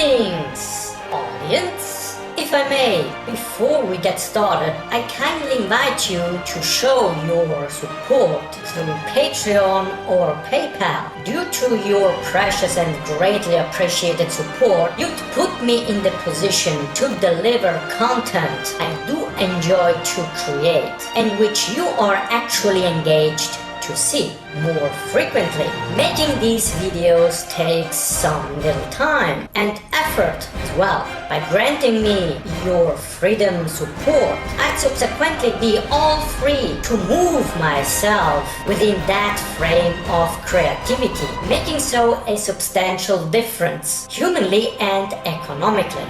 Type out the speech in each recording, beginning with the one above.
Greetings, audience! If I may, before we get started, I kindly invite you to show your support through Patreon or PayPal. Due to your precious and greatly appreciated support, you'd put me in the position to deliver content I do enjoy to create, and which you are actually engaged to see more frequently. Making these videos takes some little time and effort as well. By granting me your freedom support, I'd subsequently be all free to move myself within that frame of creativity, making so a substantial difference, humanly and economically.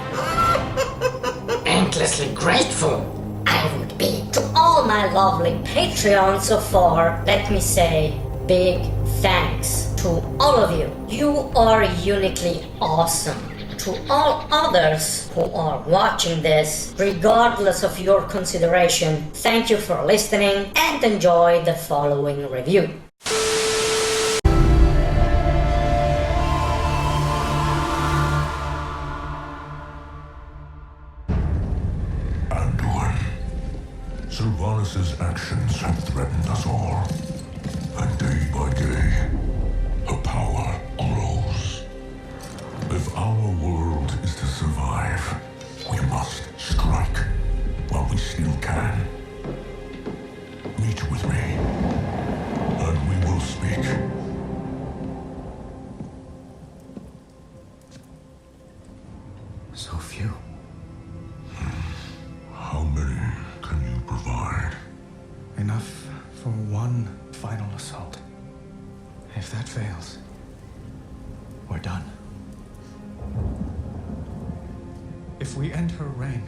Endlessly grateful I would be to all my lovely Patreons so far. Let me say big thanks to all of you. You are uniquely awesome. To all others who are watching this, regardless of your consideration, thank you for listening and enjoy the following review. Sylvanus' actions have threatened us all, and day by day, her power grows. If our world is to survive, we must strike while we still can. Meet with me, and we will speak. So few. How many can you provide? Enough for one final assault. If that fails, we're done. If we end her reign,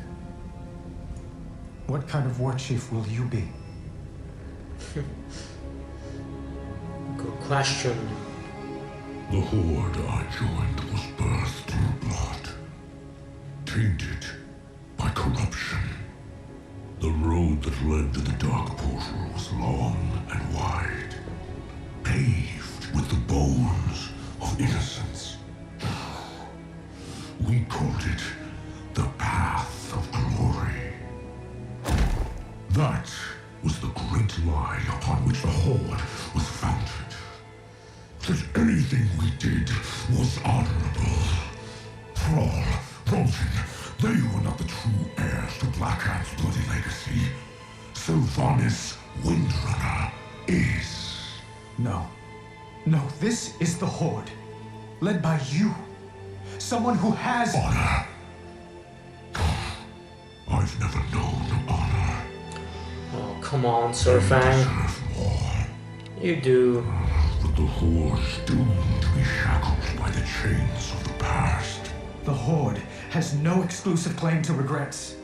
what kind of war chief will you be? Good question. The horde I joined was birthed in blood, tainted by corruption. The road that led to the Dark Portal was long and wide, paved with the bones of innocence. We called it the Path of Glory. That was the great lie upon which the Horde was founded. That anything we did was honorable. Thrall, Vulcan, they were not the true heirs to Blackhand's bloody legacy. Sylvanus Windrunner is. No. No, this is the Horde. Led by you. Someone who has Honor. I've never known honor. Oh, come on, You Saurfang. deserve more. You do. But the Horde is doomed to be shackled by the chains of the past. The Horde has no exclusive claim to regrets.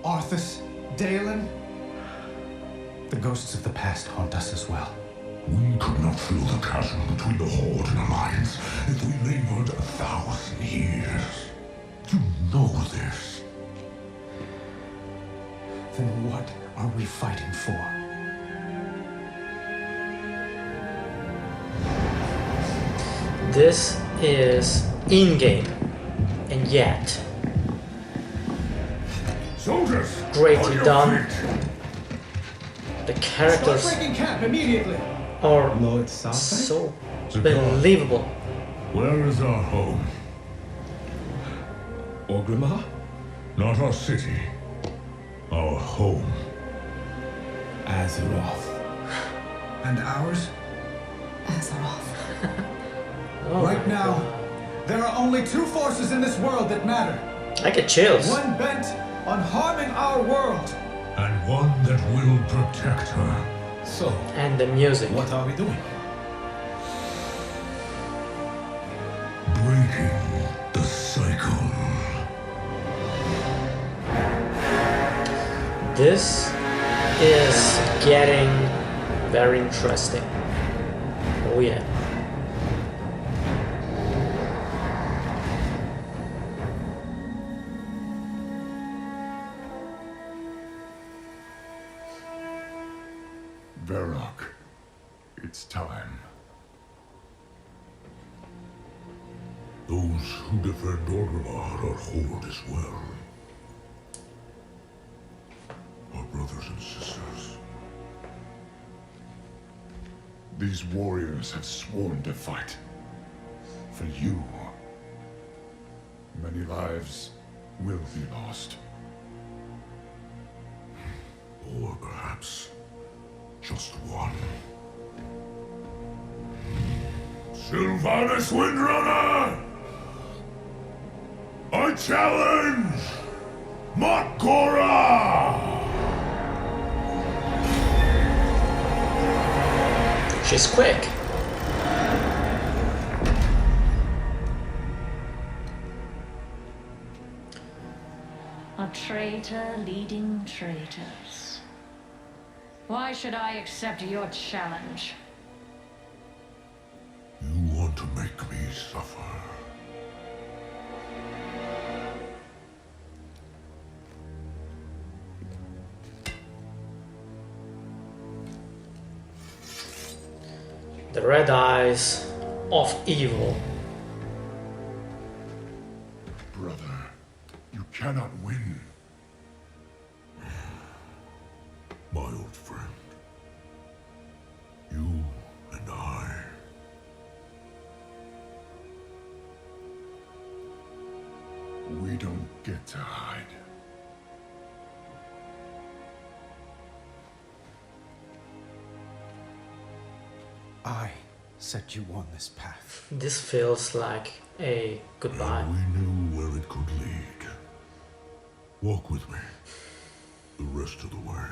Arthas, Dalen, the ghosts of the past haunt us as well. We could not fill the chasm between the Horde and Alliance if we labored 1,000 years. You know this. Then what are we fighting for? This is in-game, and yet Soldiers, greatly on your done. feet. The characters breaking camp immediately! are Lord Saurfang? so Zakar. believable. Where is our home? Orgrimmar? Not our city. Our home. Azeroth. And ours? Azeroth. Oh Right my now, God. there are only two forces in this world that matter. I get chills. One bent on harming our world. And one that will protect her. So, And the music. what are we doing? Breaking the cycle. This is getting very interesting. Oh yeah. Varrock, it's time. Those who defend Orgrimmar are Horde as well. Our brothers and sisters. These warriors have sworn to fight. For you. Many lives will be lost. Or perhaps just one. Sylvanas Windrunner! I challenge Makora! She's quick. A traitor leading traitors. Why should I accept your challenge? You want to make me suffer. The red eyes of evil. Brother, you cannot win. My old friend. You and I. We don't get to hide. I set you on this path. This feels like a goodbye. And we knew where it could lead. Walk with me. The rest of the way.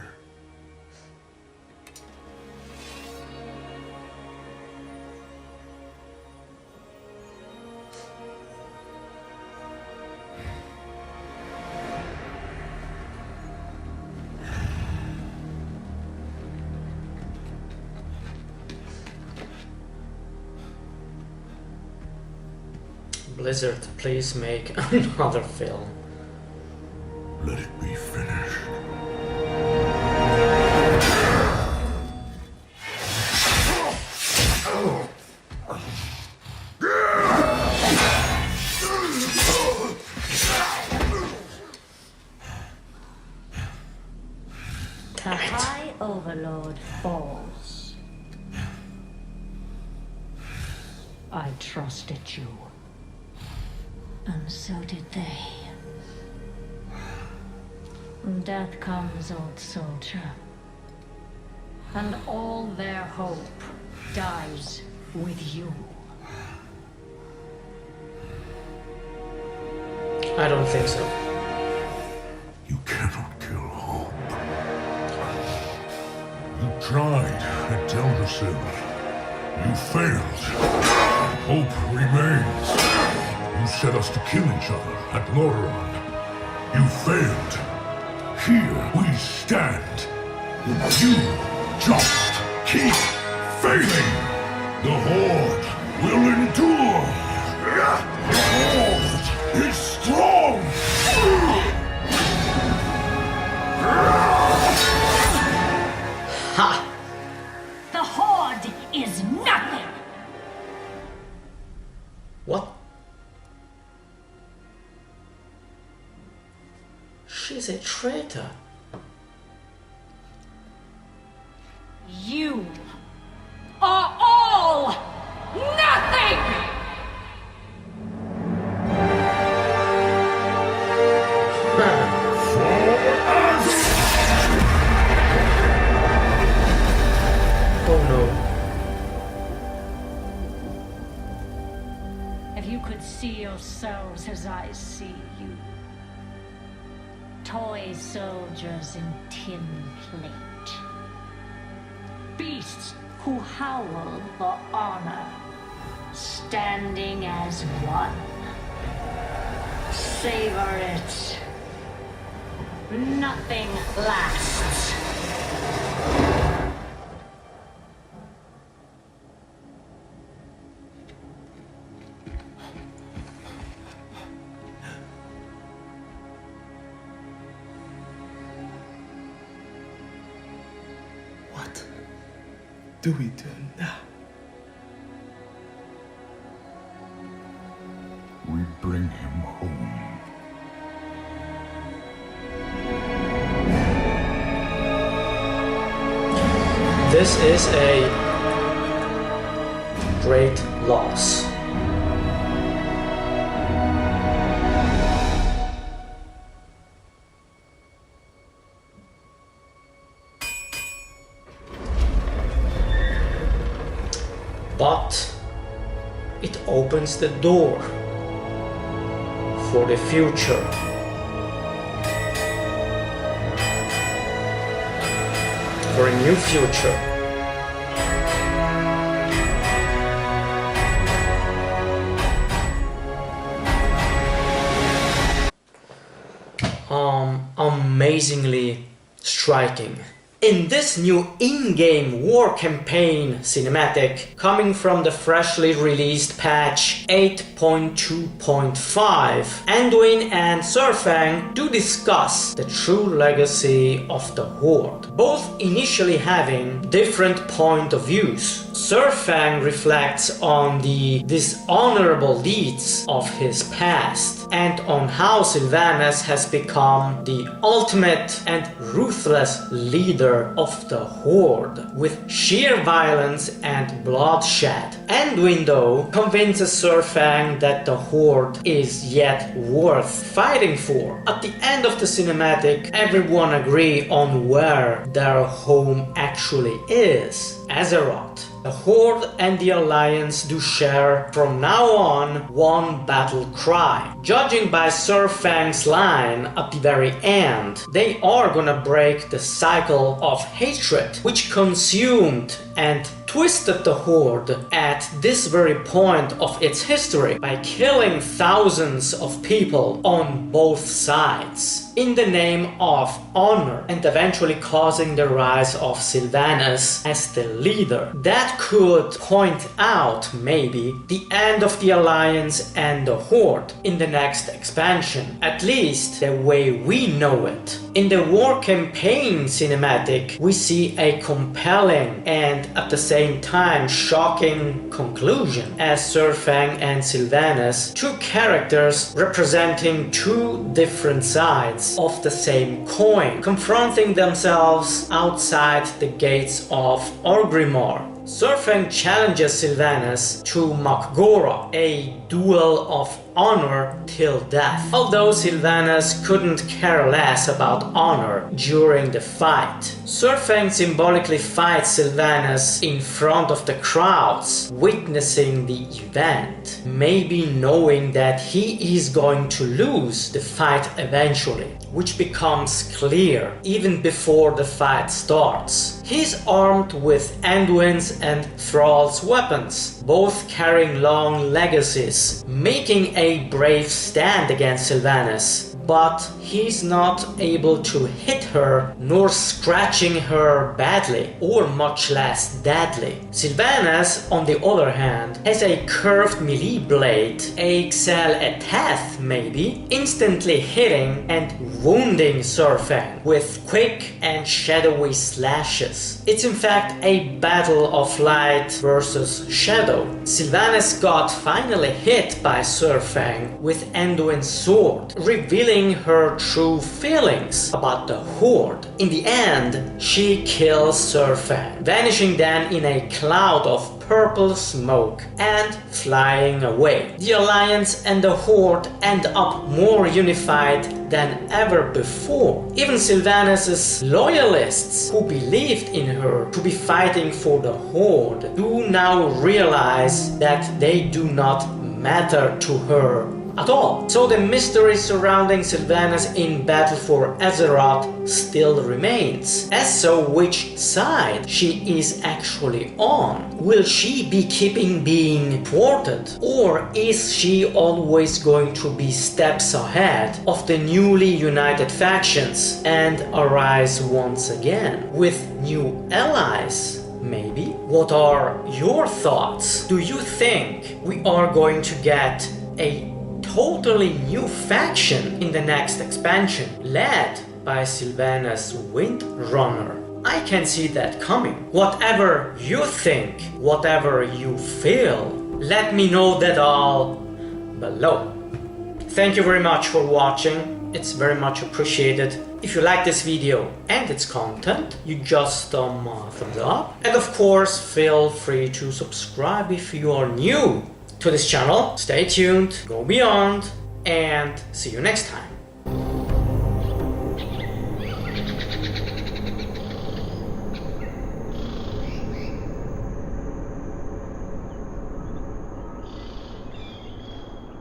Blizzard, please make another film. Let it be finished. The High Overlord falls. I trusted you. And so did they. Death comes, old soldier. And all their hope dies with you. I don't think so. You cannot kill hope. You tried at Teldrassil. You failed. Hope remains. You set us to kill each other at Lordaeron. You failed. Here we stand. You just keep failing. The Horde will endure. The Horde is strong. Ha! The Horde is nothing! What? She's a traitor. You are all nothing! Oh no. If you could see yourselves as I see you. Toy soldiers in tin plate. Beasts who howl for honor, standing as one. Savor it. Nothing lasts. What do we do now? This is a great loss. But it opens the door for the future. For a new future. Amazingly striking. In this new in-game war campaign cinematic, coming from the freshly released patch 8.2.5, Anduin and Saurfang do discuss the true legacy of the Horde, both initially having different point of views. Saurfang reflects on the dishonorable deeds of his past and on how Sylvanas has become the ultimate and ruthless leader of the Horde, with sheer violence and bloodshed. Anduin, though, convinces Saurfang that the Horde is yet worth fighting for. At the end of the cinematic, everyone agree on where their home actually is: Azeroth. The Horde and the Alliance do share, from now on, one battle cry. Judging by Saurfang's line at the very end, they are gonna break the cycle of hatred which consumed and twisted the Horde at this very point of its history by killing thousands of people on both sides in the name of honor and eventually causing the rise of Sylvanas as the leader. That could point out, maybe, the end of the Alliance and the Horde in the next expansion, at least the way we know it. In the war campaign cinematic, we see a compelling and at the same time shocking conclusion as Saurfang and Sylvanas, two characters representing two different sides of the same coin, confronting themselves outside the gates of Orgrimmar. Saurfang challenges Sylvanas to Mak'gora, a duel of honor till death. Although Sylvanas couldn't care less about honor during the fight, Saurfang symbolically fights Sylvanas in front of the crowds, witnessing the event, maybe knowing that he is going to lose the fight eventually, which becomes clear even before the fight starts. He's armed with Anduin's and Thrall's weapons, both carrying long legacies, making a brave stand against Sylvanas. But he's not able to hit her, nor scratching her badly, or much less deadly. Sylvanas, on the other hand, has a curved melee blade, a Xel Eteth maybe, instantly hitting and wounding Saurfang with quick and shadowy slashes. It's in fact a battle of light versus shadow. Sylvanas got finally hit by Saurfang with Anduin's sword, revealing her true feelings about the Horde. In the end, she kills Saurfang, vanishing then in a cloud of purple smoke and flying away. The Alliance and the Horde end up more unified than ever before. Even Sylvanas' loyalists, who believed in her to be fighting for the Horde, do now realize that they do not matter to her at all. So the mystery surrounding Sylvanas in battle for Azeroth still remains. As so, which side she is actually on? Will she be keeping being thwarted? Or is she always going to be steps ahead of the newly united factions and arise once again with new allies? Maybe? What are your thoughts? Do you think we are going to get a totally new faction in the next expansion, led by Sylvanas Windrunner? I can see that coming. Whatever you think, whatever you feel, let me know that all below. Thank you very much for watching. It's very much appreciated. If you like this video and its content, you just thumbs up. And of course, feel free to subscribe if you are new to this channel. Stay tuned, go beyond, and see you next time.